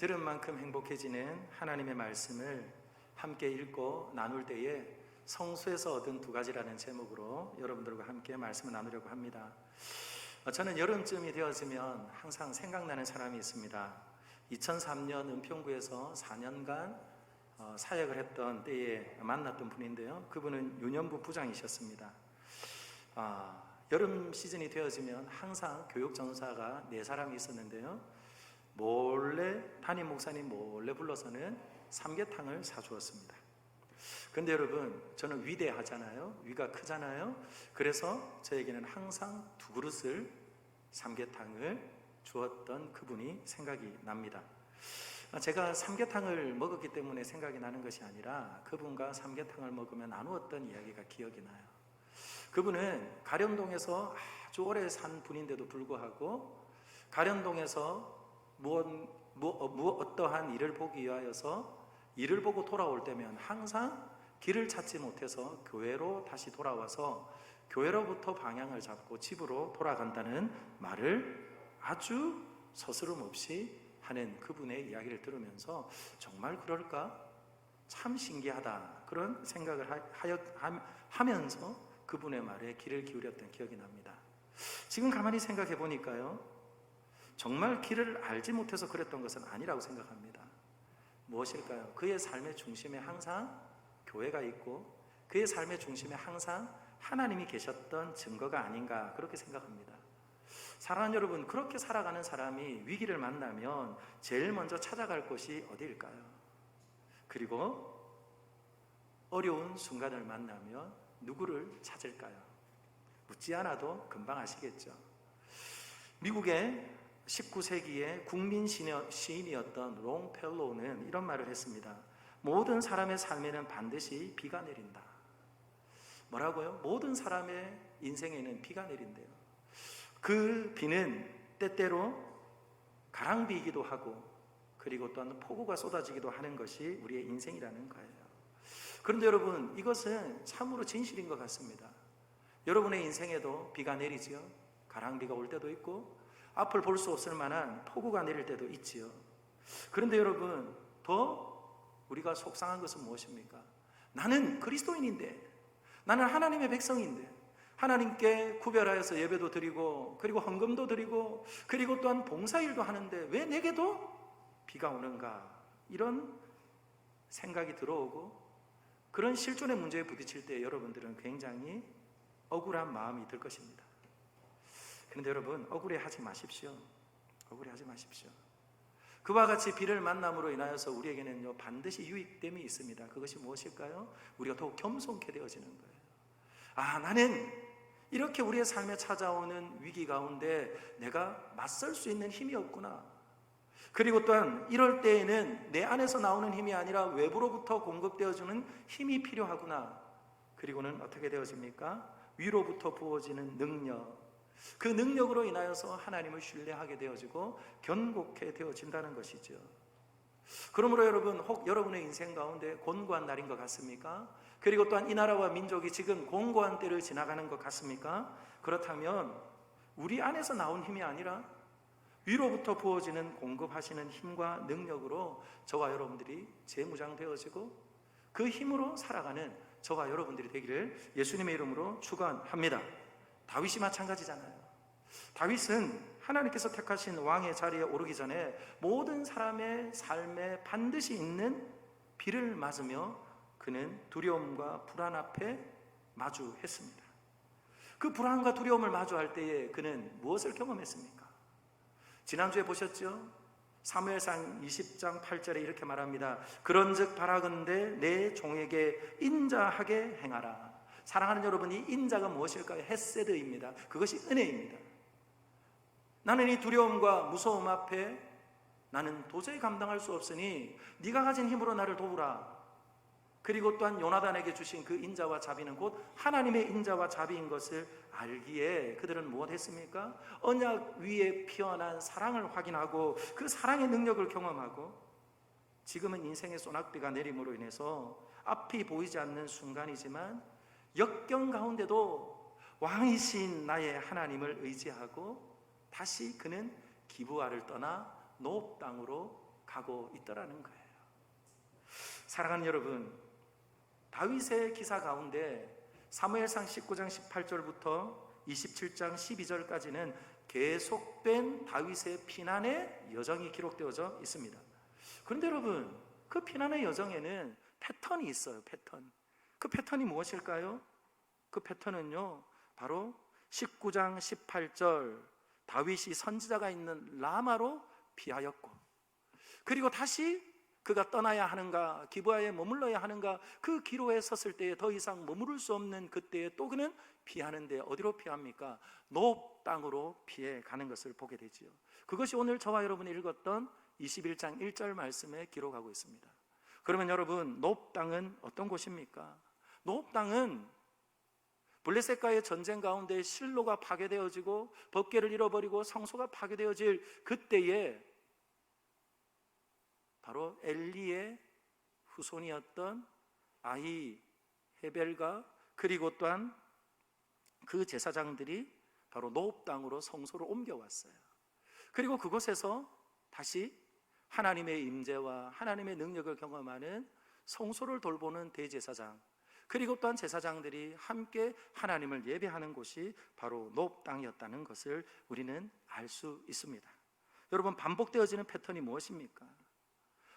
들은 만큼 행복해지는 하나님의 말씀을 함께 읽고 나눌 때에 성수에서 얻은 두 가지라는 제목으로 여러분들과 함께 말씀을 나누려고 합니다. 저는 여름쯤이 되어지면 항상 생각나는 사람이 있습니다. 2003년 은평구에서 4년간 사역을 했던 때에 만났던 분인데요, 그분은 윤현부 부장이셨습니다. 여름 시즌이 되어지면 항상 교육 전사가 4사람이 있었는데요, 몰래 담임 목사님 몰래 불러서는 삼계탕을 사주었습니다. 근데 여러분, 저는 위대하잖아요, 위가 크잖아요. 그래서 저에게는 항상 2그릇을 삼계탕을 주었던 그분이 생각이 납니다. 제가 삼계탕을 먹었기 때문에 생각이 나는 것이 아니라 그분과 삼계탕을 먹으며 나누었던 이야기가 기억이 나요. 그분은 가련동에서 아주 오래 산 분인데도 불구하고 가련동에서 어떠한 일을 보기 위하여서 일을 보고 돌아올 때면 항상 길을 찾지 못해서 교회로 다시 돌아와서 교회로부터 방향을 잡고 집으로 돌아간다는 말을 아주 서스럼 없이 하는 그분의 이야기를 들으면서 정말 그럴까? 참 신기하다, 그런 생각을 하면서 그분의 말에 귀를 기울였던 기억이 납니다. 지금 가만히 생각해 보니까요, 정말 길을 알지 못해서 그랬던 것은 아니라고 생각합니다. 무엇일까요? 그의 삶의 중심에 항상 교회가 있고 그의 삶의 중심에 항상 하나님이 계셨던 증거가 아닌가, 그렇게 생각합니다. 사랑하는 여러분, 그렇게 살아가는 사람이 위기를 만나면 제일 먼저 찾아갈 곳이 어디일까요? 그리고 어려운 순간을 만나면 누구를 찾을까요? 묻지 않아도 금방 아시겠죠. 미국의 19세기의 국민 시인이었던 롱펠로우는 이런 말을 했습니다. 모든 사람의 삶에는 반드시 비가 내린다. 뭐라고요? 모든 사람의 인생에는 비가 내린대요. 그 비는 때때로 가랑비이기도 하고 그리고 또한 폭우가 쏟아지기도 하는 것이 우리의 인생이라는 거예요. 그런데 여러분, 이것은 참으로 진실인 것 같습니다. 여러분의 인생에도 비가 내리지요. 가랑비가 올 때도 있고 앞을 볼 수 없을 만한 폭우가 내릴 때도 있지요. 그런데 여러분, 더 우리가 속상한 것은 무엇입니까? 나는 그리스도인인데, 나는 하나님의 백성인데, 하나님께 구별하여서 예배도 드리고 그리고 헌금도 드리고 그리고 또한 봉사일도 하는데 왜 내게도 비가 오는가, 이런 생각이 들어오고 그런 실존의 문제에 부딪힐 때 여러분들은 굉장히 억울한 마음이 들 것입니다. 그런데 여러분, 억울해하지 마십시오. 억울해하지 마십시오. 그와 같이 비를 만남으로 인하여서 우리에게는 반드시 유익됨이 있습니다. 그것이 무엇일까요? 우리가 더욱 겸손케 되어지는 거예요. 나는 이렇게 우리의 삶에 찾아오는 위기 가운데 내가 맞설 수 있는 힘이 없구나. 그리고 또한 이럴 때에는 내 안에서 나오는 힘이 아니라 외부로부터 공급되어주는 힘이 필요하구나. 그리고는 어떻게 되어집니까? 위로부터 부어지는 능력, 그 능력으로 인하여서 하나님을 신뢰하게 되어지고 견고케 되어진다는 것이죠. 그러므로 여러분, 혹 여러분의 인생 가운데 곤고한 날인 것 같습니까? 그리고 또한 이 나라와 민족이 지금 곤고한 때를 지나가는 것 같습니까? 그렇다면 우리 안에서 나온 힘이 아니라 위로부터 부어지는 공급하시는 힘과 능력으로 저와 여러분들이 재무장되어지고 그 힘으로 살아가는 저와 여러분들이 되기를 예수님의 이름으로 축원합니다. 다윗이 마찬가지잖아요. 다윗은 하나님께서 택하신 왕의 자리에 오르기 전에 모든 사람의 삶에 반드시 있는 비를 맞으며 그는 두려움과 불안 앞에 마주했습니다. 그 불안과 두려움을 마주할 때에 그는 무엇을 경험했습니까? 지난주에 보셨죠? 사무엘상 20장 8절에 이렇게 말합니다. 그런즉 바라건대 내 종에게 인자하게 행하라. 사랑하는 여러분, 이 인자가 무엇일까요? 헤세드입니다. 그것이 은혜입니다. 나는 이 두려움과 무서움 앞에 나는 도저히 감당할 수 없으니 네가 가진 힘으로 나를 도우라. 그리고 또한 요나단에게 주신 그 인자와 자비는 곧 하나님의 인자와 자비인 것을 알기에 그들은 무엇했습니까? 언약 위에 피어난 사랑을 확인하고 그 사랑의 능력을 경험하고 지금은 인생의 소낙비가 내림으로 인해서 앞이 보이지 않는 순간이지만 역경 가운데도 왕이신 나의 하나님을 의지하고 다시 그는 기브아를 떠나 노업 땅으로 가고 있더라는 거예요. 사랑하는 여러분, 다윗의 기사 가운데 사무엘상 19장 18절부터 27장 12절까지는 계속된 다윗의 피난의 여정이 기록되어져 있습니다. 그런데 여러분, 그 피난의 여정에는 패턴이 있어요. 그 패턴이 무엇일까요? 그 패턴은요, 바로 19장 18절 다윗이 선지자가 있는 라마로 피하였고, 그리고 다시 그가 떠나야 하는가, 기브아에 머물러야 하는가, 그 기로에 섰을 때에 더 이상 머무를 수 없는 그때에 또 그는 피하는데 어디로 피합니까? 노 땅으로 피해 가는 것을 보게 되지요. 그것이 오늘 저와 여러분이 읽었던 21장 1절 말씀에 기록하고 있습니다. 그러면 여러분, 노 땅은 어떤 곳입니까? 노 땅은 블레셋과의 전쟁 가운데 실로가 파괴되어지고 법궤를 잃어버리고 성소가 파괴되어질 그때에 바로 엘리의 후손이었던 아히헤벨과 그리고 또한 그 제사장들이 바로 노업 땅으로 성소를 옮겨왔어요. 그리고 그곳에서 다시 하나님의 임재와 하나님의 능력을 경험하는 성소를 돌보는 대제사장, 그리고 또한 제사장들이 함께 하나님을 예배하는 곳이 바로 노업 땅이었다는 것을 우리는 알 수 있습니다. 여러분, 반복되어지는 패턴이 무엇입니까?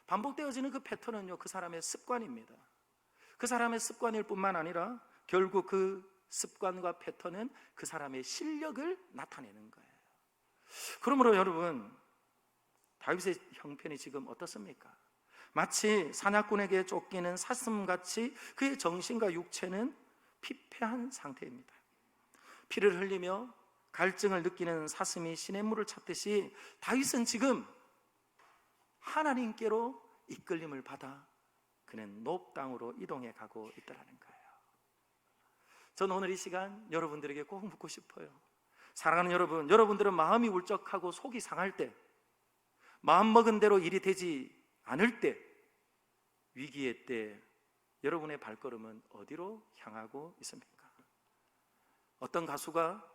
반복되어지는 그 패턴은요, 그 사람의 습관입니다. 그 사람의 습관일 뿐만 아니라 결국 그 습관과 패턴은 그 사람의 실력을 나타내는 거예요. 그러므로 여러분, 다윗의 형편이 지금 어떻습니까? 마치 사냥꾼에게 쫓기는 사슴같이 그의 정신과 육체는 피폐한 상태입니다. 피를 흘리며 갈증을 느끼는 사슴이 시냇물을 찾듯이 다윗은 지금 하나님께로 이끌림을 받아 그는 노업 땅으로 이동해 가고 있다는 거예요. 저는 오늘 이 시간 여러분들에게 꼭 묻고 싶어요. 사랑하는 여러분, 여러분들은 마음이 울적하고 속이 상할 때, 마음먹은 대로 일이 되지 않을 때, 위기의 때 여러분의 발걸음은 어디로 향하고 있습니까? 어떤 가수가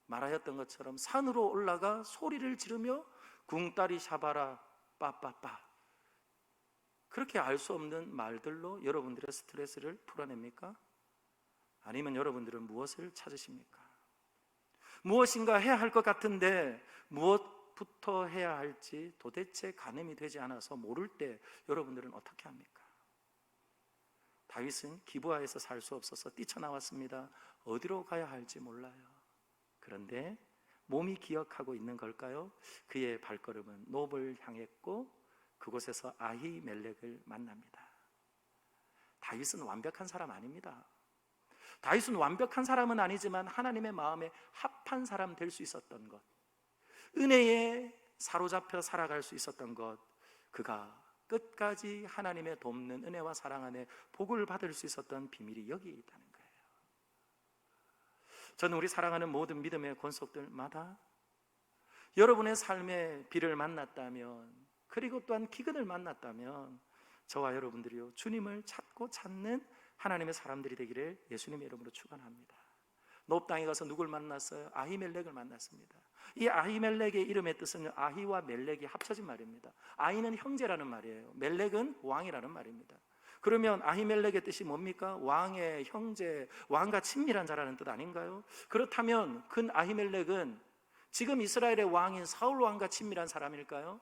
말하였던 것처럼 산으로 올라가 소리를 지르며 궁따리 샤바라 빠빠빠, 그렇게 알 수 없는 말들로 여러분들의 스트레스를 풀어냅니까? 아니면 여러분들은 무엇을 찾으십니까? 무엇인가 해야 할 것 같은데 무엇부터 해야 할지 도대체 가늠이 되지 않아서 모를 때 여러분들은 어떻게 합니까? 다윗은 기브아에서 살 수 없어서 뛰쳐나왔습니다. 어디로 가야 할지 몰라요. 그런데 몸이 기억하고 있는 걸까요? 그의 발걸음은 노브를 향했고 그곳에서 아히멜렉을 만납니다. 다윗은 완벽한 사람 아닙니다. 다윗은 완벽한 사람은 아니지만 하나님의 마음에 합한 사람 될 수 있었던 것, 은혜에 사로잡혀 살아갈 수 있었던 것, 그가 끝까지 하나님의 돕는 은혜와 사랑 안에 복을 받을 수 있었던 비밀이 여기에 있다는 거예요. 저는 우리 사랑하는 모든 믿음의 권속들마다 여러분의 삶의 비를 만났다면, 그리고 또한 기근을 만났다면 저와 여러분들이요, 주님을 찾고 찾는 하나님의 사람들이 되기를 예수님의 이름으로 축원합니다. 노업 땅에 가서 누굴 만났어요? 아히멜렉을 만났습니다. 이 아히멜렉의 이름의 뜻은 아히와 멜렉이 합쳐진 말입니다. 아히는 형제라는 말이에요. 멜렉은 왕이라는 말입니다. 그러면 아히멜렉의 뜻이 뭡니까? 왕의 형제, 왕과 친밀한 자라는 뜻 아닌가요? 그렇다면 그 아히멜렉은 지금 이스라엘의 왕인 사울 왕과 친밀한 사람일까요?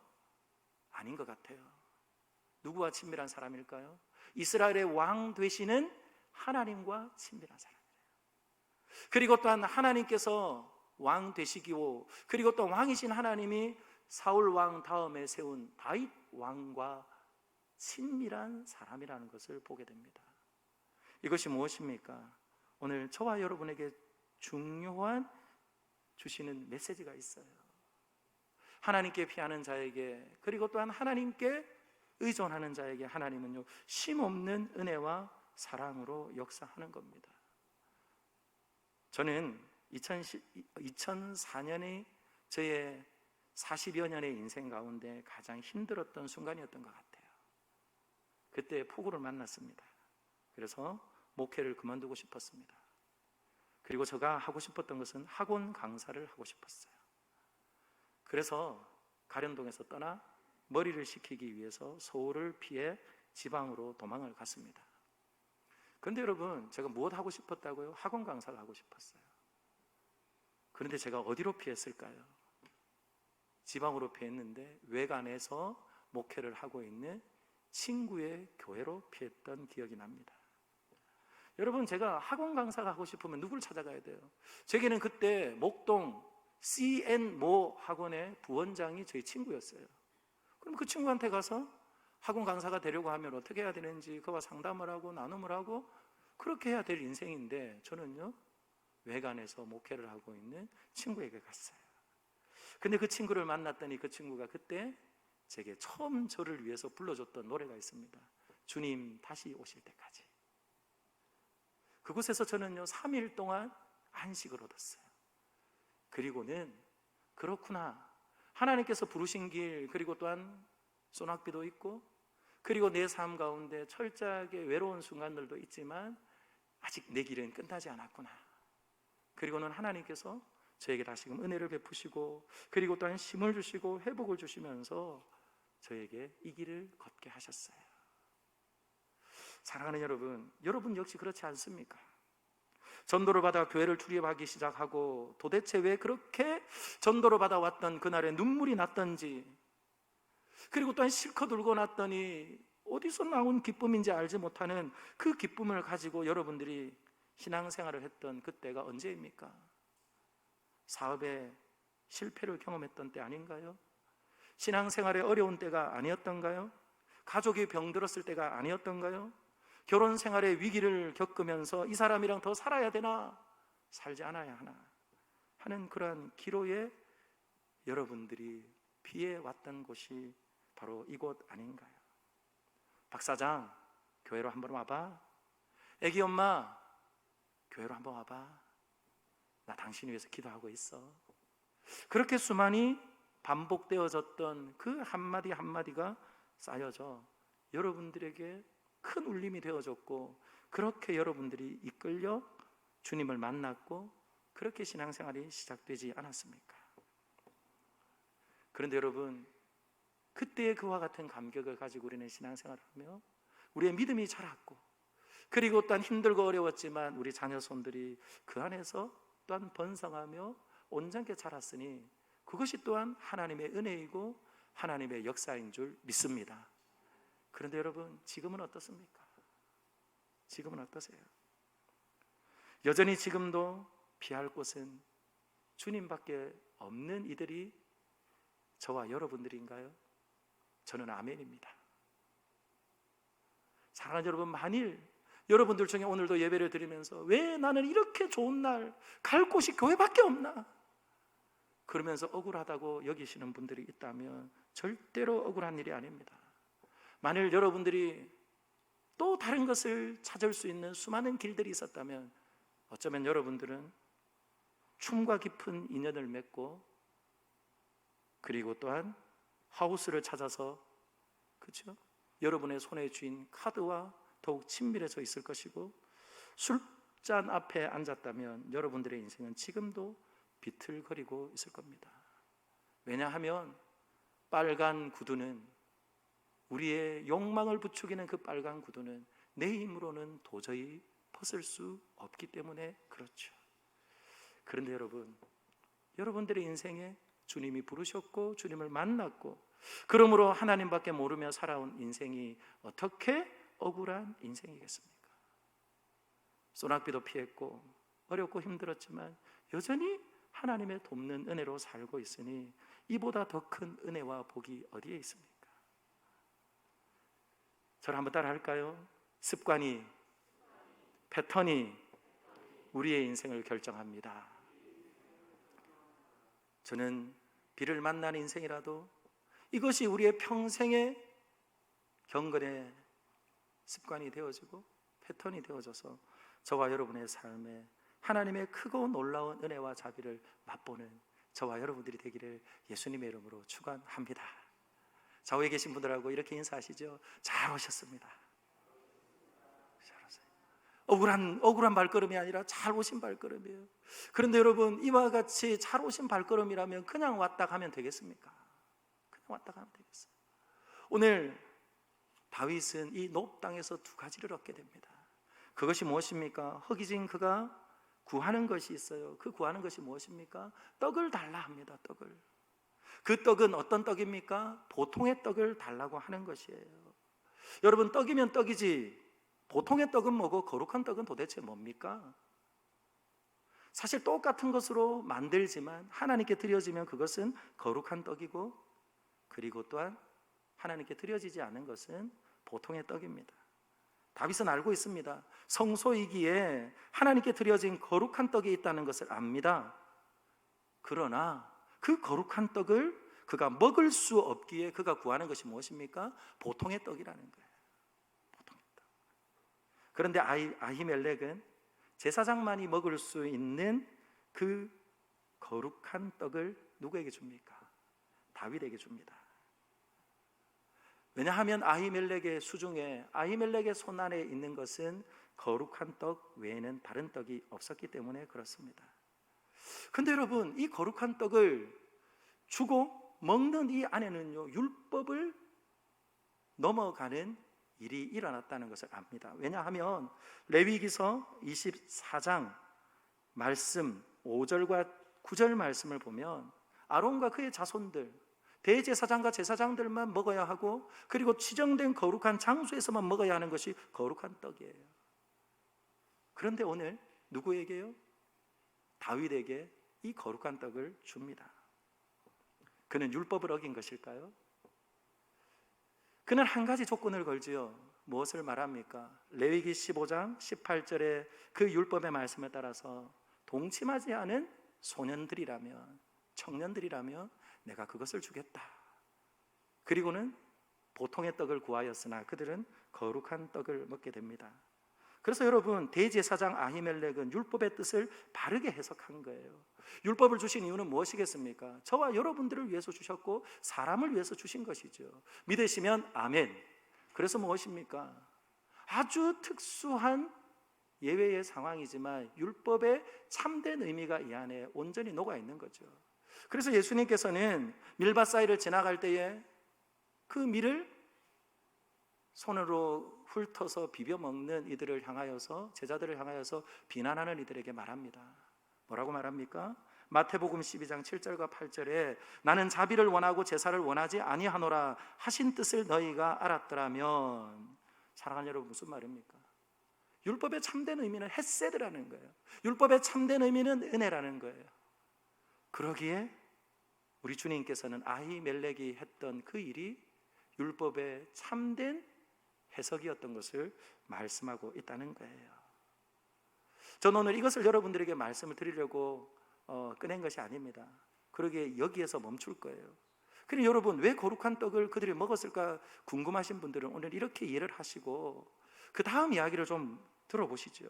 아닌 것 같아요. 누구와 친밀한 사람일까요? 이스라엘의 왕 되시는 하나님과 친밀한 사람이에요. 그리고 또한 하나님께서 왕 되시기고, 그리고 또 왕이신 하나님이 사울 왕 다음에 세운 다윗 왕과 친밀한 사람이라는 것을 보게 됩니다. 이것이 무엇입니까? 오늘 저와 여러분에게 중요한 주시는 메시지가 있어요. 하나님께 피하는 자에게, 그리고 또한 하나님께 의존하는 자에게 하나님은요, 쉼없는 은혜와 사랑으로 역사하는 겁니다. 저는 2004년의 저의 40여 년의 인생 가운데 가장 힘들었던 순간이었던 것 같아요. 그때 폭우를 만났습니다. 그래서 목회를 그만두고 싶었습니다. 그리고 제가 하고 싶었던 것은 학원 강사를 하고 싶었어요. 그래서 가련동에서 떠나 머리를 식히기 위해서 서울을 피해 지방으로 도망을 갔습니다. 그런데 여러분, 제가 무엇 하고 싶었다고요? 학원 강사를 하고 싶었어요. 그런데 제가 어디로 피했을까요? 지방으로 피했는데 외관에서 목회를 하고 있는 친구의 교회로 피했던 기억이 납니다. 여러분, 제가 학원 강사가 하고 싶으면 누굴 찾아가야 돼요? 제게는 그때 목동 CN 모 학원의 부원장이 저희 친구였어요. 그럼 그 친구한테 가서 학원 강사가 되려고 하면 어떻게 해야 되는지 그와 상담을 하고 나눔을 하고 그렇게 해야 될 인생인데, 저는요 외관에서 목회를 하고 있는 친구에게 갔어요. 근데 그 친구를 만났더니 그 친구가 그때 제게 처음 저를 위해서 불러줬던 노래가 있습니다. 주님 다시 오실 때까지. 그곳에서 저는요 3일 동안 안식을 얻었어요. 그리고는 그렇구나, 하나님께서 부르신 길, 그리고 또한 소낙비도 있고, 그리고 내 삶 가운데 철저하게 외로운 순간들도 있지만 아직 내 길은 끝나지 않았구나. 그리고는 하나님께서 저에게 다시금 은혜를 베푸시고, 그리고 또한 힘을 주시고 회복을 주시면서 저에게 이 길을 걷게 하셨어요. 사랑하는 여러분, 여러분 역시 그렇지 않습니까? 전도를 받아 교회를 출입하기 시작하고 도대체 왜 그렇게 전도를 받아왔던 그날에 눈물이 났던지, 그리고 또한 실컷 울고 났더니 어디서 나온 기쁨인지 알지 못하는 그 기쁨을 가지고 여러분들이 신앙생활을 했던 그때가 언제입니까? 사업에 실패를 경험했던 때 아닌가요? 신앙생활에 어려운 때가 아니었던가요? 가족이 병들었을 때가 아니었던가요? 결혼생활의 위기를 겪으면서 이 사람이랑 더 살아야 되나, 살지 않아야 하나 하는 그러한 기로에 여러분들이 피해왔던 곳이 바로 이곳 아닌가요? 박사장, 교회로 한번 와봐. 애기 엄마, 교회로 한번 와봐. 나 당신 위해서 기도하고 있어. 그렇게 수많이 반복되어졌던 그 한마디 한마디가 쌓여져 여러분들에게 큰 울림이 되어졌고, 그렇게 여러분들이 이끌려 주님을 만났고, 그렇게 신앙생활이 시작되지 않았습니까? 그런데 여러분, 그때의 그와 같은 감격을 가지고 우리는 신앙생활을 하며 우리의 믿음이 자랐고, 그리고 또한 힘들고 어려웠지만 우리 자녀손들이 그 안에서 또한 번성하며 온전케 자랐으니 그것이 또한 하나님의 은혜이고 하나님의 역사인 줄 믿습니다. 그런데 여러분, 지금은 어떻습니까? 지금은 어떠세요? 여전히 지금도 피할 곳은 주님밖에 없는 이들이 저와 여러분들인가요? 저는 아멘입니다. 사랑하는 여러분, 만일 여러분들 중에 오늘도 예배를 드리면서 왜 나는 이렇게 좋은 날 갈 곳이 교회밖에 없나, 그러면서 억울하다고 여기시는 분들이 있다면 절대로 억울한 일이 아닙니다. 만일 여러분들이 또 다른 것을 찾을 수 있는 수많은 길들이 있었다면 어쩌면 여러분들은 춤과 깊은 인연을 맺고, 그리고 또한 하우스를 찾아서, 그렇죠? 여러분의 손에 쥔 카드와 더욱 친밀해져 있을 것이고, 술잔 앞에 앉았다면 여러분들의 인생은 지금도 비틀거리고 있을 겁니다. 왜냐하면 빨간 구두는, 우리의 욕망을 부추기는 그 빨간 구두는 내 힘으로는 도저히 벗을 수 없기 때문에 그렇죠. 그런데 여러분, 여러분들의 인생에 주님이 부르셨고 주님을 만났고, 그러므로 하나님밖에 모르며 살아온 인생이 어떻게 억울한 인생이겠습니까? 소낙비도 피했고 어렵고 힘들었지만 여전히 하나님의 돕는 은혜로 살고 있으니 이보다 더 큰 은혜와 복이 어디에 있습니까? 저를 한번 따라 할까요? 습관이, 패턴이 우리의 인생을 결정합니다. 저는 비를 만난 인생이라도 이것이 우리의 평생의 경건의 습관이 되어지고 패턴이 되어져서 저와 여러분의 삶에 하나님의 크고 놀라운 은혜와 자비를 맛보는 저와 여러분들이 되기를 예수님의 이름으로 축원합니다. 좌우에 계신 분들하고 이렇게 인사하시죠. 잘 오셨습니다. 잘 오세요. 억울한 발걸음이 아니라 잘 오신 발걸음이에요. 그런데 여러분, 이와 같이 잘 오신 발걸음이라면 그냥 왔다 가면 되겠습니까? 그냥 왔다 가면 되겠어요? 오늘 다윗은 이 높 땅에서 두 가지를 얻게 됩니다. 그것이 무엇입니까? 허기진 그가 구하는 것이 있어요. 그 구하는 것이 무엇입니까? 떡을 달라 합니다. 떡을. 그 떡은 어떤 떡입니까? 보통의 떡을 달라고 하는 것이에요. 여러분, 떡이면 떡이지 보통의 떡은 뭐고 거룩한 떡은 도대체 뭡니까? 사실 똑같은 것으로 만들지만 하나님께 드려지면 그것은 거룩한 떡이고, 그리고 또한 하나님께 드려지지 않은 것은 보통의 떡입니다. 다윗은 알고 있습니다. 성소이기에 하나님께 드려진 거룩한 떡이 있다는 것을 압니다. 그러나 그 거룩한 떡을 그가 먹을 수 없기에 그가 구하는 것이 무엇입니까? 보통의 떡이라는 거예요. 보통의 떡. 그런데 아히멜렉은 제사장만이 먹을 수 있는 그 거룩한 떡을 누구에게 줍니까? 다윗에게 줍니다. 왜냐하면 아히멜렉의 수중에, 아히멜렉의 손안에 있는 것은 거룩한 떡 외에는 다른 떡이 없었기 때문에 그렇습니다. 근데 여러분, 이 거룩한 떡을 주고 먹는 이 안에는요, 율법을 넘어가는 일이 일어났다는 것을 압니다. 왜냐하면 레위기서 24장 말씀 5절과 9절 말씀을 보면 아론과 그의 자손들, 대제사장과 제사장들만 먹어야 하고, 그리고 지정된 거룩한 장소에서만 먹어야 하는 것이 거룩한 떡이에요. 그런데 오늘 누구에게요? 다윗에게 이 거룩한 떡을 줍니다. 그는 율법을 어긴 것일까요? 그는 한 가지 조건을 걸지요. 무엇을 말합니까? 레위기 15장 18절에 그 율법의 말씀에 따라서 동침하지 않은 소년들이라면, 청년들이라면 내가 그것을 주겠다. 그리고는 보통의 떡을 구하였으나 그들은 거룩한 떡을 먹게 됩니다. 그래서 여러분, 대제사장 아히멜렉은 율법의 뜻을 바르게 해석한 거예요. 율법을 주신 이유는 무엇이겠습니까? 저와 여러분들을 위해서 주셨고 사람을 위해서 주신 것이죠. 믿으시면 아멘. 그래서 무엇입니까? 아주 특수한 예외의 상황이지만 율법의 참된 의미가 이 안에 온전히 녹아 있는 거죠. 그래서 예수님께서는 밀밭 사이를 지나갈 때에 그 밀을 손으로 훑어서 비벼 먹는 이들을 향하여서, 제자들을 향하여서 비난하는 이들에게 말합니다. 뭐라고 말합니까? 마태복음 12장 7절과 8절에 나는 자비를 원하고 제사를 원하지 아니하노라 하신 뜻을 너희가 알았더라면. 사랑하는 여러분, 무슨 말입니까? 율법의 참된 의미는 헤세드라는 거예요. 율법의 참된 의미는 은혜라는 거예요. 그러기에 우리 주님께서는 아히멜렉이 했던 그 일이 율법의 참된 해석이었던 것을 말씀하고 있다는 거예요. 저는 오늘 이것을 여러분들에게 말씀을 드리려고 꺼낸 것이 아닙니다. 그러기에 여기에서 멈출 거예요. 그럼 여러분, 왜 거룩한 떡을 그들이 먹었을까 궁금하신 분들은 오늘 이렇게 이해를 하시고 그 다음 이야기를 좀 들어보시죠.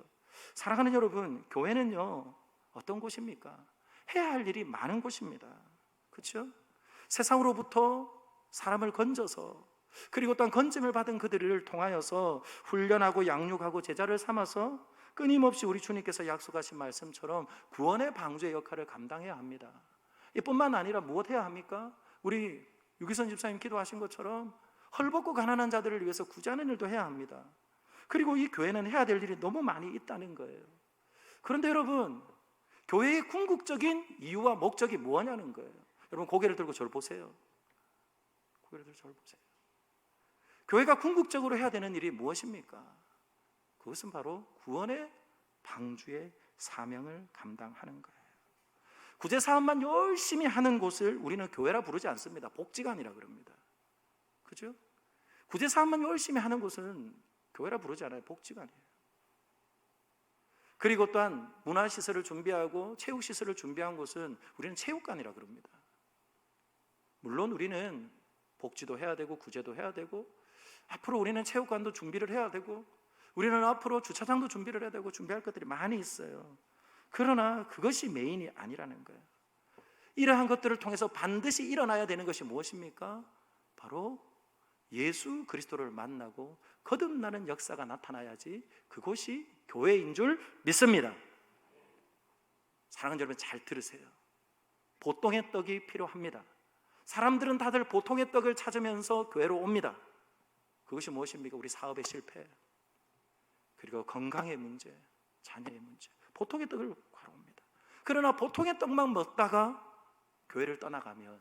사랑하는 여러분, 교회는요 어떤 곳입니까? 해야 할 일이 많은 곳입니다. 그렇죠? 세상으로부터 사람을 건져서, 그리고 또한 건짐을 받은 그들을 통하여서 훈련하고 양육하고 제자를 삼아서 끊임없이 우리 주님께서 약속하신 말씀처럼 구원의 방주의 역할을 감당해야 합니다. 이뿐만 아니라 무엇 해야 합니까? 우리 유기선 집사님 기도하신 것처럼 헐벗고 가난한 자들을 위해서 구제하는 일도 해야 합니다. 그리고 이 교회는 해야 될 일이 너무 많이 있다는 거예요. 그런데 여러분, 교회의 궁극적인 이유와 목적이 뭐냐는 거예요. 여러분, 고개를 들고 저를 보세요. 고개를 들고 저를 보세요. 교회가 궁극적으로 해야 되는 일이 무엇입니까? 그것은 바로 구원의 방주의 사명을 감당하는 거예요. 구제 사업만 열심히 하는 곳을 우리는 교회라 부르지 않습니다. 복지관이라 그럽니다. 그죠? 구제 사업만 열심히 하는 곳은 교회라 부르지 않아요. 복지관이에요. 그리고 또한 문화시설을 준비하고 체육시설을 준비한 곳은 우리는 체육관이라 그럽니다. 물론 우리는 복지도 해야 되고 구제도 해야 되고, 앞으로 우리는 체육관도 준비를 해야 되고, 우리는 앞으로 주차장도 준비를 해야 되고, 준비할 것들이 많이 있어요. 그러나 그것이 메인이 아니라는 거예요. 이러한 것들을 통해서 반드시 일어나야 되는 것이 무엇입니까? 바로 예수 그리스도를 만나고 거듭나는 역사가 나타나야지 그곳이 교회인 줄 믿습니다. 사랑하는 여러분, 잘 들으세요. 보통의 떡이 필요합니다. 사람들은 다들 보통의 떡을 찾으면서 교회로 옵니다. 그것이 무엇입니까? 우리 사업의 실패, 그리고 건강의 문제, 자녀의 문제, 보통의 떡을 구하러 옵니다. 그러나 보통의 떡만 먹다가 교회를 떠나가면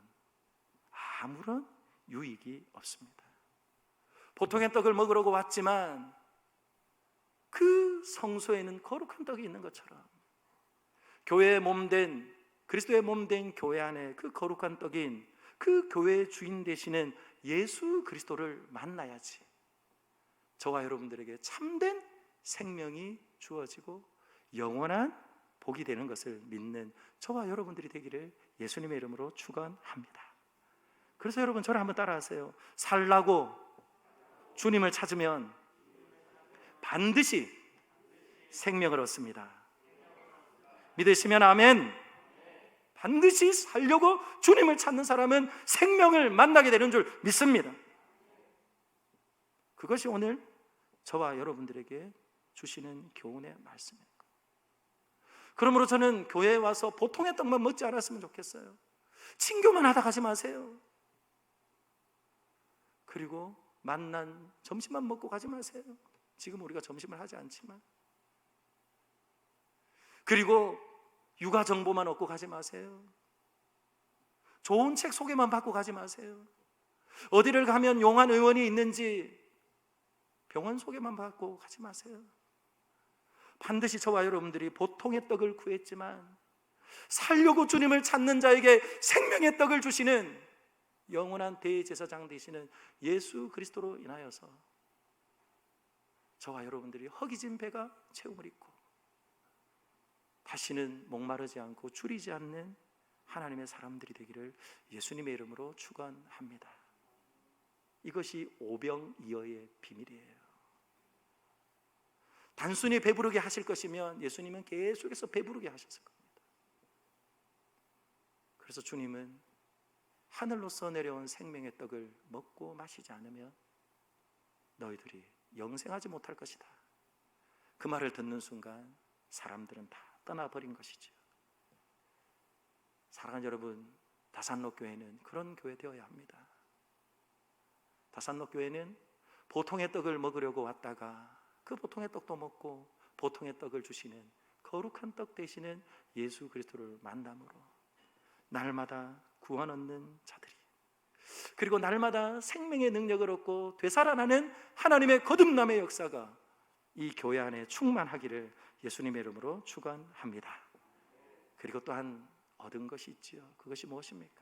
아무런 유익이 없습니다. 보통의 떡을 먹으려고 왔지만 그 성소에는 거룩한 떡이 있는 것처럼 교회의 몸된, 그리스도의 몸된 교회 안에 그 거룩한 떡인 그 교회의 주인 되시는 예수 그리스도를 만나야지 저와 여러분들에게 참된 생명이 주어지고 영원한 복이 되는 것을 믿는 저와 여러분들이 되기를 예수님의 이름으로 축원합니다. 그래서 여러분, 저를 한번 따라하세요. 살라고 주님을 찾으면 반드시 생명을 얻습니다. 믿으시면 아멘. 반드시 살려고 주님을 찾는 사람은 생명을 만나게 되는 줄 믿습니다. 그것이 오늘 저와 여러분들에게 주시는 교훈의 말씀입니다. 그러므로 저는 교회에 와서 보통의 떡만 먹지 않았으면 좋겠어요. 친교만 하다 가지 마세요. 그리고 만난 점심만 먹고 가지 마세요. 지금 우리가 점심을 하지 않지만. 그리고 육아 정보만 얻고 가지 마세요. 좋은 책 소개만 받고 가지 마세요. 어디를 가면 용한 의원이 있는지 병원 소개만 받고 가지 마세요. 반드시 저와 여러분들이 보통의 떡을 구했지만 살려고 주님을 찾는 자에게 생명의 떡을 주시는 영원한 대제사장 되시는 예수 그리스도로 인하여서 저와 여러분들이 허기진 배가 채움을 입고 다시는 목마르지 않고 줄이지 않는 하나님의 사람들이 되기를 예수님의 이름으로 축원합니다. 이것이 오병이어의 비밀이에요. 단순히 배부르게 하실 것이면 예수님은 계속해서 배부르게 하셨을 겁니다. 그래서 주님은 하늘로서 내려온 생명의 떡을 먹고 마시지 않으면 너희들이 영생하지 못할 것이다. 그 말을 듣는 순간 사람들은 다 떠나버린 것이죠. 사랑하는 여러분, 다산로 교회는 그런 교회 되어야 합니다. 다산로 교회는 보통의 떡을 먹으려고 왔다가 그 보통의 떡도 먹고 보통의 떡을 주시는 거룩한 떡 되시는 예수 그리스도를 만남으로 날마다 구원 얻는 자들이, 그리고 날마다 생명의 능력을 얻고 되살아나는 하나님의 거듭남의 역사가 이 교회 안에 충만하기를 예수님의 이름으로 축원합니다. 그리고 또한 얻은 것이 있지요. 그것이 무엇입니까?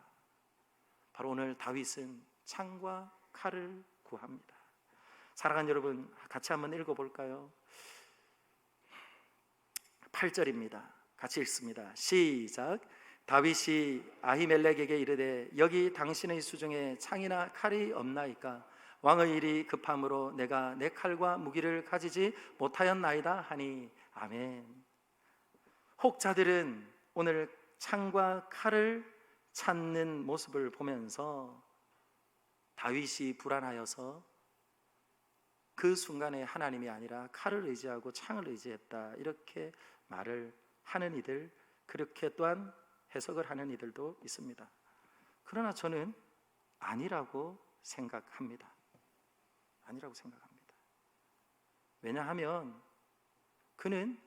바로 오늘 다윗은 창과 칼을 구합니다. 사랑하는 여러분, 같이 한번 읽어볼까요? 8절입니다. 같이 읽습니다. 시작. 다윗이 아히멜렉에게 이르되 여기 당신의 수중에 창이나 칼이 없나이까? 왕의 일이 급함으로 내가 내 칼과 무기를 가지지 못하였나이다 하니. 아멘. 혹자들은 오늘 창과 칼을 찾는 모습을 보면서 다윗이 불안하여서 그 순간에 하나님이 아니라 칼을 의지하고 창을 의지했다, 이렇게 말을 하는 이들, 그렇게 또한 해석을 하는 이들도 있습니다. 그러나 저는 아니라고 생각합니다. 아니라고 생각합니다. 왜냐하면 그는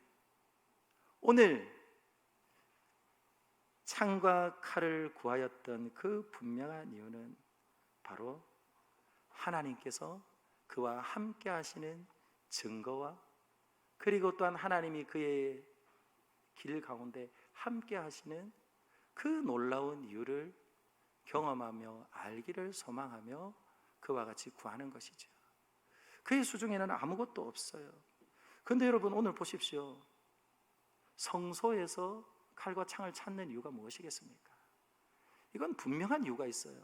오늘 창과 칼을 구하였던 그 분명한 이유는 바로 하나님께서 그와 함께 하시는 증거와, 그리고 또한 하나님이 그의 길 가운데 함께 하시는 그 놀라운 이유를 경험하며 알기를 소망하며 그와 같이 구하는 것이죠. 그의 수중에는 아무것도 없어요. 그런데 여러분, 오늘 보십시오. 성소에서 칼과 창을 찾는 이유가 무엇이겠습니까? 이건 분명한 이유가 있어요.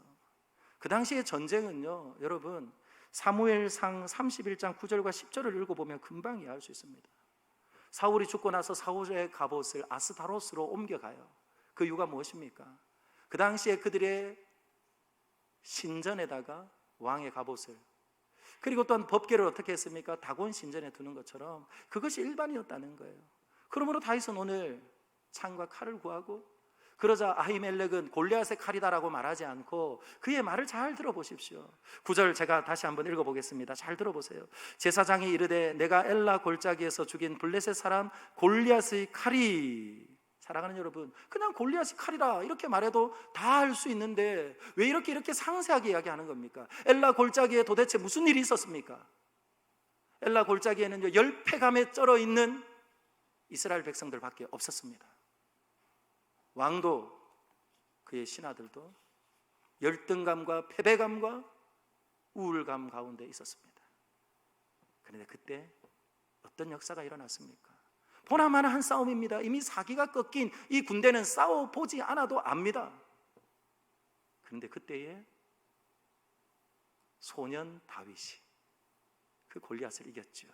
그 당시의 전쟁은요, 여러분, 사무엘상 31장 9절과 10절을 읽어보면 금방 이해할 수 있습니다. 사울이 죽고 나서 사울의 갑옷을 아스타로스로 옮겨가요. 그 이유가 무엇입니까? 그 당시에 그들의 신전에다가 왕의 갑옷을, 그리고 또한 법궤를 어떻게 했습니까? 다곤 신전에 두는 것처럼 그것이 일반이었다는 거예요. 그러므로 다윗은 오늘 창과 칼을 구하고 그러자 아히멜렉은 골리앗의 칼이다라고 말하지 않고 그의 말을 잘 들어보십시오. 9절 제가 다시 한번 읽어보겠습니다. 잘 들어보세요. 제사장이 이르되 내가 엘라 골짜기에서 죽인 블레셋 사람 골리앗의 칼이, 사랑하는 여러분, 그냥 골리앗이 칼이라 이렇게 말해도 다 알 수 있는데 왜 이렇게 상세하게 이야기하는 겁니까? 엘라 골짜기에 도대체 무슨 일이 있었습니까? 엘라 골짜기에는 10폐감에 쩔어 있는 이스라엘 백성들밖에 없었습니다. 왕도 그의 신하들도 열등감과 패배감과 우울감 가운데 있었습니다. 그런데 그때 어떤 역사가 일어났습니까? 보나마나 한 싸움입니다. 이미 사기가 꺾인 이 군대는 싸워보지 않아도 압니다. 그런데 그때에 소년 다윗이 그 골리앗을 이겼죠.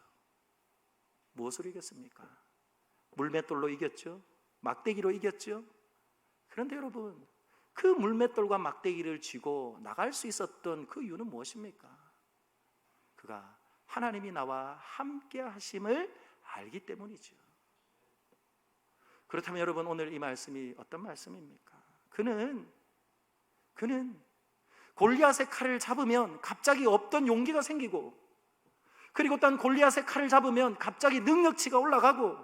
무엇으로 이겼습니까? 물맷돌로 이겼죠. 막대기로 이겼죠. 그런데 여러분, 그 물맷돌과 막대기를 쥐고 나갈 수 있었던 그 이유는 무엇입니까? 그가 하나님이 나와 함께 하심을 알기 때문이죠. 그렇다면 여러분, 오늘 이 말씀이 어떤 말씀입니까? 그는 골리앗의 칼을 잡으면 갑자기 없던 용기가 생기고, 그리고 또 골리앗의 칼을 잡으면 갑자기 능력치가 올라가고,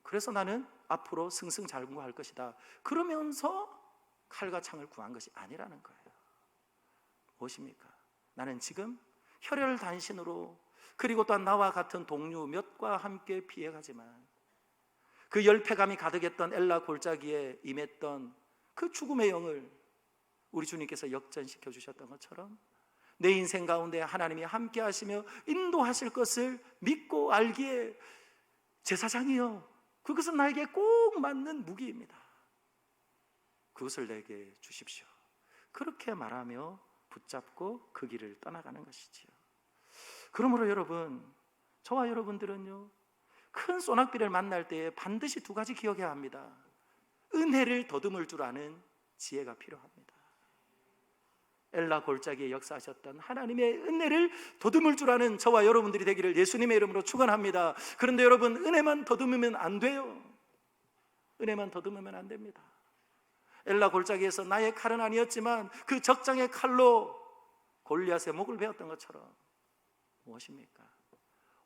그래서 나는 앞으로 승승장구할 것이다, 그러면서 칼과 창을 구한 것이 아니라는 거예요. 무엇입니까? 나는 지금 혈혈단신으로, 그리고 또한 나와 같은 동료 몇과 함께 피해가지만 그 열패감이 가득했던 엘라 골짜기에 임했던 그 죽음의 영을 우리 주님께서 역전시켜 주셨던 것처럼 내 인생 가운데 하나님이 함께 하시며 인도하실 것을 믿고 알기에, 제사장이여, 그것은 나에게 꼭 맞는 무기입니다. 그것을 내게 주십시오. 그렇게 말하며 붙잡고 그 길을 떠나가는 것이지요. 그러므로 여러분, 저와 여러분들은요, 큰 소낙비를 만날 때에 반드시 두 가지 기억해야 합니다. 은혜를 더듬을 줄 아는 지혜가 필요합니다. 엘라 골짜기에 역사하셨던 하나님의 은혜를 더듬을 줄 아는 저와 여러분들이 되기를 예수님의 이름으로 축원합니다. 그런데 여러분, 은혜만 더듬으면 안 돼요. 은혜만 더듬으면 안 됩니다. 엘라 골짜기에서 나의 칼은 아니었지만 그 적장의 칼로 골리앗의 목을 베었던 것처럼 무엇입니까?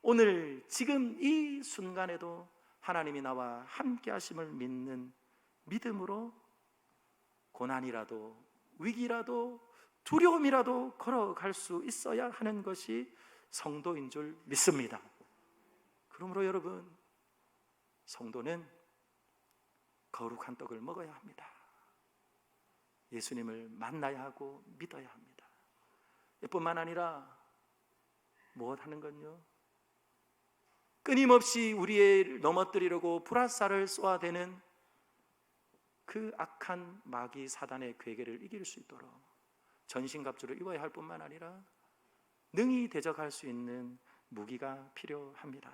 오늘 지금 이 순간에도 하나님이 나와 함께 하심을 믿는 믿음으로 고난이라도 위기라도 두려움이라도 걸어갈 수 있어야 하는 것이 성도인 줄 믿습니다. 그러므로 여러분, 성도는 거룩한 떡을 먹어야 합니다. 예수님을 만나야 하고 믿어야 합니다. 뿐만 아니라 무엇 하는 건요? 끊임없이 우리의 넘어뜨리려고 불화살을 쏘아대는 그 악한 마귀 사단의 괴계를 이길 수 있도록 전신갑주를 입어야 할 뿐만 아니라 능히 대적할 수 있는 무기가 필요합니다.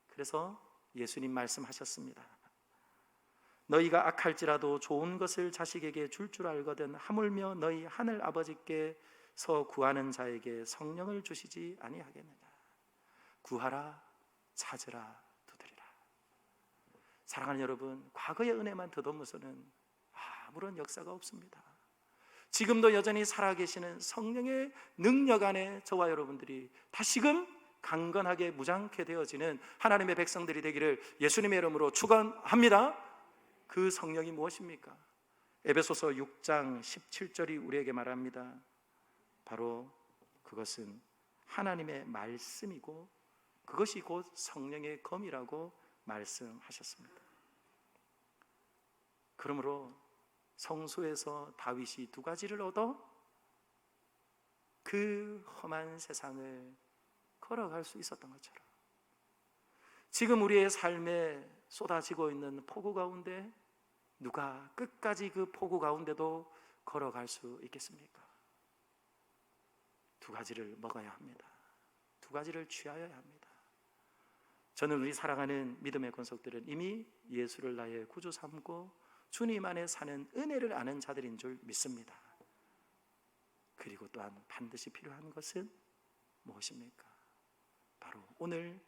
그래서 예수님 말씀하셨습니다. 너희가 악할지라도 좋은 것을 자식에게 줄 알거든 하물며 너희 하늘 아버지께서 구하는 자에게 성령을 주시지 아니하겠느냐. 구하라, 찾으라, 두드리라. 사랑하는 여러분, 과거의 은혜만 더듬어서는 아무런 역사가 없습니다. 지금도 여전히 살아계시는 성령의 능력 안에 저와 여러분들이 다시금 강건하게 무장케 되어지는 하나님의 백성들이 되기를 예수님의 이름으로 축원합니다. 그 성령이 무엇입니까? 에베소서 6장 17절이 우리에게 말합니다. 바로 그것은 하나님의 말씀이고 그것이 곧 성령의 검이라고 말씀하셨습니다. 그러므로 성소에서 다윗이 두 가지를 얻어 그 험한 세상을 걸어갈 수 있었던 것처럼 지금 우리의 삶에 쏟아지고 있는 폭우 가운데 누가 끝까지 그 폭우 가운데도 걸어갈 수 있겠습니까? 두 가지를 먹어야 합니다. 두 가지를 취하여야 합니다. 저는 우리 사랑하는 믿음의 권속들은 이미 예수를 나의 구주 삼고 주님 안에 사는 은혜를 아는 자들인 줄 믿습니다. 그리고 또한 반드시 필요한 것은 무엇입니까? 바로 오늘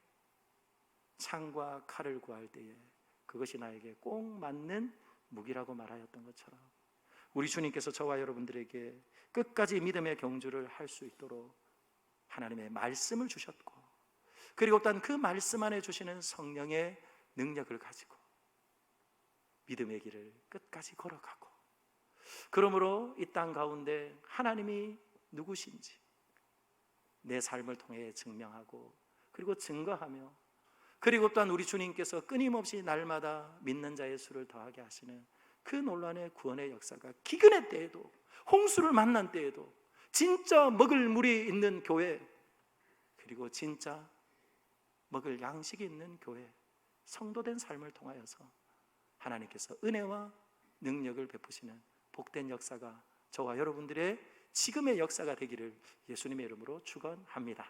창과 칼을 구할 때에 그것이 나에게 꼭 맞는 무기라고 말하였던 것처럼 우리 주님께서 저와 여러분들에게 끝까지 믿음의 경주를 할 수 있도록 하나님의 말씀을 주셨고, 그리고 또한 그 말씀 안에 주시는 성령의 능력을 가지고 믿음의 길을 끝까지 걸어가고, 그러므로 이 땅 가운데 하나님이 누구신지 내 삶을 통해 증명하고, 그리고 증거하며, 그리고 또한 우리 주님께서 끊임없이 날마다 믿는 자의 수를 더하게 하시는 그 놀라운 구원의 역사가 기근의 때에도, 홍수를 만난 때에도 진짜 먹을 물이 있는 교회, 그리고 진짜 먹을 양식이 있는 교회, 성도된 삶을 통하여서 하나님께서 은혜와 능력을 베푸시는 복된 역사가 저와 여러분들의 지금의 역사가 되기를 예수님의 이름으로 축원합니다.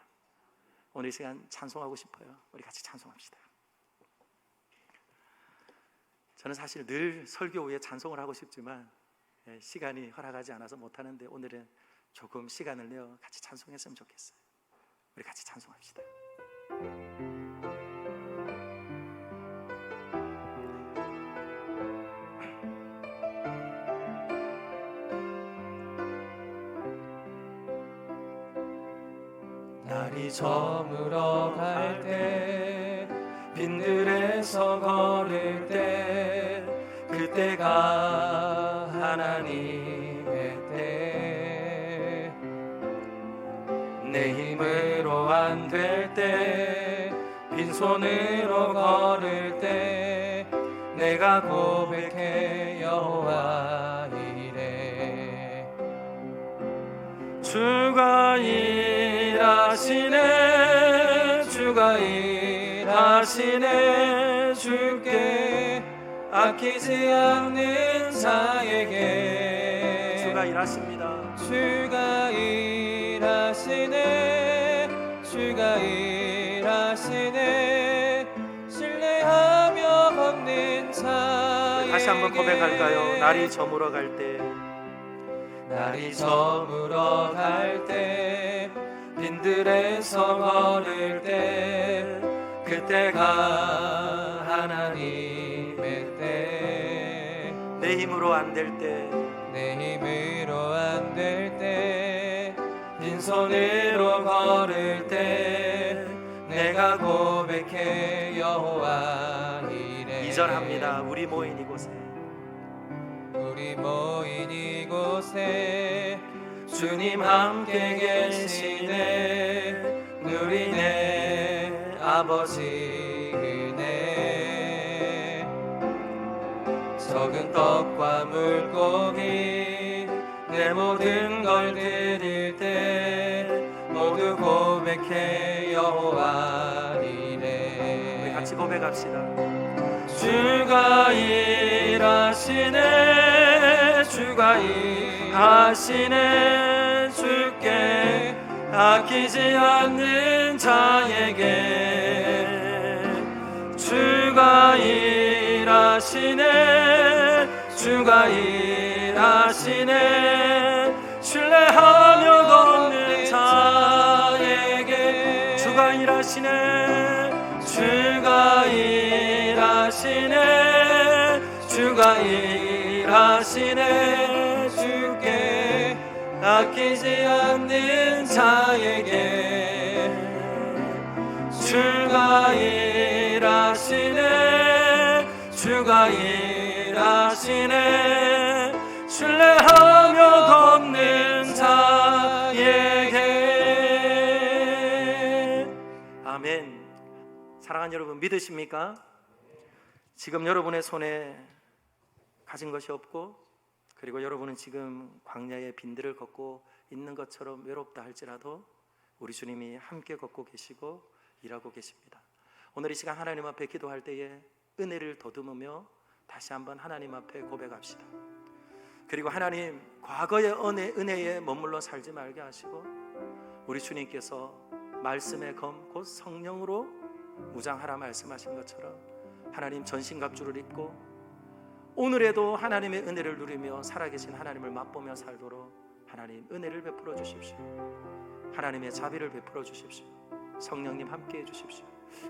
오늘 이 시간 찬송하고 싶어요. 우리 같이 찬송합시다. 저는 사실 늘 설교 후에 찬송을 하고 싶지만 시간이 허락하지 않아서 못하는데, 오늘은 조금 시간을 내어 같이 찬송했으면 좋겠어요. 우리 같이 찬송합시다. 날이 저물어 갈 때, 빈들에서 걸을 때, 그때가 하나님의 때. 내 힘으로 안 될 때, 빈손으로 걸을 때, 내가 고백해 여호와 이래. 주가 일하시네, 주가 일하시네, 주께 아끼지 않는 자에게. 주가 일하십니다. 주가 일하시네, 주가 일하시네, 신뢰하며 걷는 자에게. 다시 한번 고백할까요? 날이 저물어 갈 때, 날이 저물어 갈 때, 빈들에서 걸을 때, 그때가 하나님의 때. 내 힘으로 안 될 때, 내 힘으로 안 될 때, 빈손으로 걸을 때, 내가 고백해 여호와 이래. 2절 합니다. 우리 모인 이곳에, 우리 모인 이곳에 주님 함께 계시네, 누리네 아버지 은혜. 적은 떡과 물고기 내 모든 걸 드릴 때, 모두 고백해 여호와 이래. 우리 같이 고백합시다. 주가 일하시네, 주가 일하시네, 주께 아끼지 않는 자에게. 주가 일하시네, 주가 일하시네, 신뢰하며 걷는 자에게. 주가 일하시네, 주가 일하시네, 주가 일하시네, 주께 아끼지 않는 자에게. 주가 일하시네, 주가 일하시네, 신뢰하며 걷는 자에게. 아멘. 사랑하는 여러분, 믿으십니까? 지금 여러분의 손에 가진 것이 없고, 그리고 여러분은 지금 광야의 빈들을 걷고 있는 것처럼 외롭다 할지라도 우리 주님이 함께 걷고 계시고 일하고 계십니다. 오늘 이 시간 하나님 앞에 기도할 때에 은혜를 더듬으며 다시 한번 하나님 앞에 고백합시다. 그리고 하나님, 과거의 은혜에 머물러 살지 말게 하시고, 우리 주님께서 말씀의 검 곧 성령으로 무장하라 말씀하신 것처럼 하나님 전신갑주를 입고 오늘에도 하나님의 은혜를 누리며 살아계신 하나님을 맛보며 살도록 하나님 은혜를 베풀어 주십시오. 하나님의 자비를 베풀어 주십시오. 성령님 함께해 주십시오.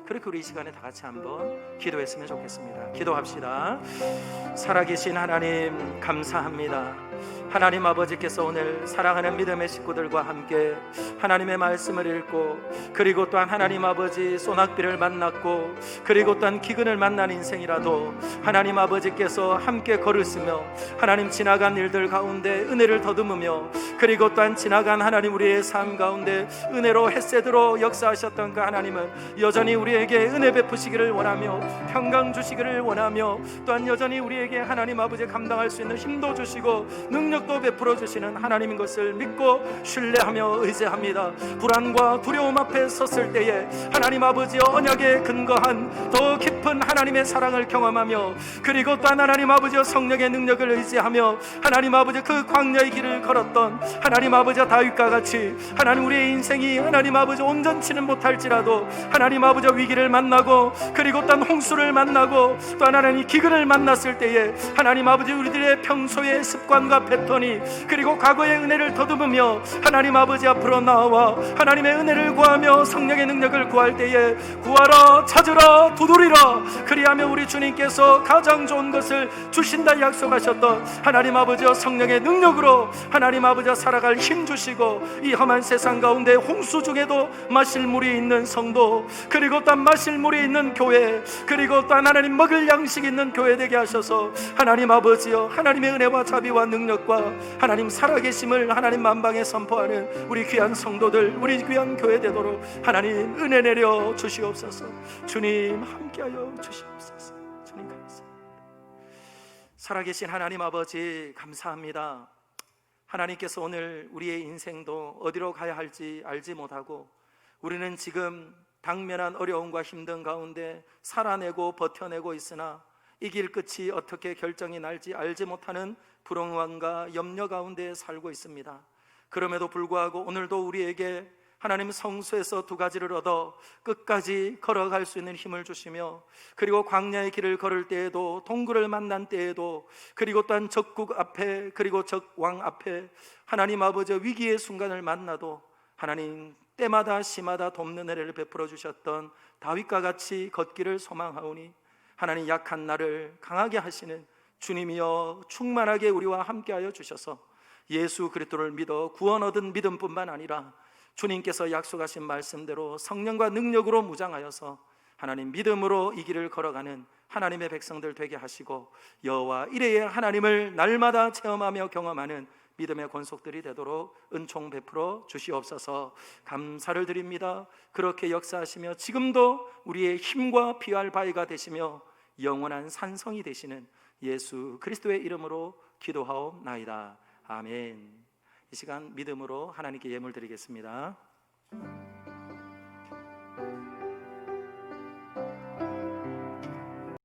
그렇게 우리 이 시간에 다 같이 한번 기도했으면 좋겠습니다. 기도합시다. 살아계신 하나님 감사합니다. 하나님 아버지께서 오늘 사랑하는 믿음의 식구들과 함께 하나님의 말씀을 읽고, 그리고 또한 하나님 아버지 소낙비를 만났고, 그리고 또한 기근을 만난 인생이라도 하나님 아버지께서 함께 걸으시며 하나님 지나간 일들 가운데 은혜를 더듬으며, 그리고 또한 지나간 하나님 우리의 삶 가운데 은혜로 햇새들로 역사하셨던 그 하나님은 여전히 우리에게 은혜 베푸시기를 원하며 평강 주시기를 원하며, 또한 여전히 우리에게 하나님 아버지 감당할 수 있는 힘도 주시고 능력도 베풀어 주시는 하나님인 것을 믿고 신뢰하며 의지합니다. 불안과 두려움 앞에 섰을 때에 하나님 아버지의 언약에 근거한 더 깊은 하나님의 사랑을 경험하며, 그리고 또한 하나님 아버지의 성령의 능력을 의지하며 하나님 아버지 그 광야의 길을 걸었던 하나님 아버지 다윗과 같이 하나님 우리의 인생이 하나님 아버지 온전치는 못할지라도 하나님 아버지 위기를 만나고, 그리고 또한 홍수를 만나고, 또한 하나님 기근을 만났을 때에 하나님 아버지 우리들의 평소의 습관과 패턴이, 그리고 과거의 은혜를 더듬으며 하나님 아버지 앞으로 나와 하나님의 은혜를 구하며 성령의 능력을 구할 때에 구하라, 찾으라, 두드리라, 그리하며 우리 주님께서 가장 좋은 것을 주신다 약속하셨던 하나님 아버지와 성령의 능력으로 하나님 아버지와 살아갈 힘 주시고, 이 험한 세상 가운데 홍수 중에도 마실 물이 있는 성도, 그리고 또 마실 물이 있는 교회, 그리고 또 하나님 먹을 양식이 있는 교회 되게 하셔서 하나님 아버지여 하나님의 은혜와 자비와 능력과 하나님 살아계심을 하나님 만방에 선포하는 우리 귀한 성도들, 우리 귀한 교회 되도록 하나님 은혜 내려 주시옵소서. 주님 함께하여 주시옵소서. 주님 감사합니다. 살아계신 하나님 아버지 감사합니다. 하나님께서 오늘 우리의 인생도 어디로 가야 할지 알지 못하고, 우리는 지금 당면한 어려움과 힘든 가운데 살아내고 버텨내고 있으나 이 길 끝이 어떻게 결정이 날지 알지 못하는 불안과 염려 가운데 살고 있습니다. 그럼에도 불구하고 오늘도 우리에게 하나님 성수에서 두 가지를 얻어 끝까지 걸어갈 수 있는 힘을 주시며, 그리고 광야의 길을 걸을 때에도, 동굴을 만난 때에도, 그리고 또한 적국 앞에, 그리고 적왕 앞에 하나님 아버지 위기의 순간을 만나도 하나님 때마다 시마다 돕는 은혜를 베풀어 주셨던 다윗과 같이 걷기를 소망하오니, 하나님 약한 나를 강하게 하시는 주님이여 충만하게 우리와 함께하여 주셔서 예수 그리스도를 믿어 구원 얻은 믿음뿐만 아니라 주님께서 약속하신 말씀대로 성령과 능력으로 무장하여서 하나님 믿음으로 이 길을 걸어가는 하나님의 백성들 되게 하시고, 여호와 이레의 하나님을 날마다 체험하며 경험하는 믿음의 권속들이 되도록 은총 베풀어 주시옵소서. 감사를 드립니다. 그렇게 역사하시며 지금도 우리의 힘과 피할 바위가 되시며 영원한 산성이 되시는 예수 그리스도의 이름으로 기도하옵나이다. 아멘. 이 시간 믿음으로 하나님께 예물 드리겠습니다.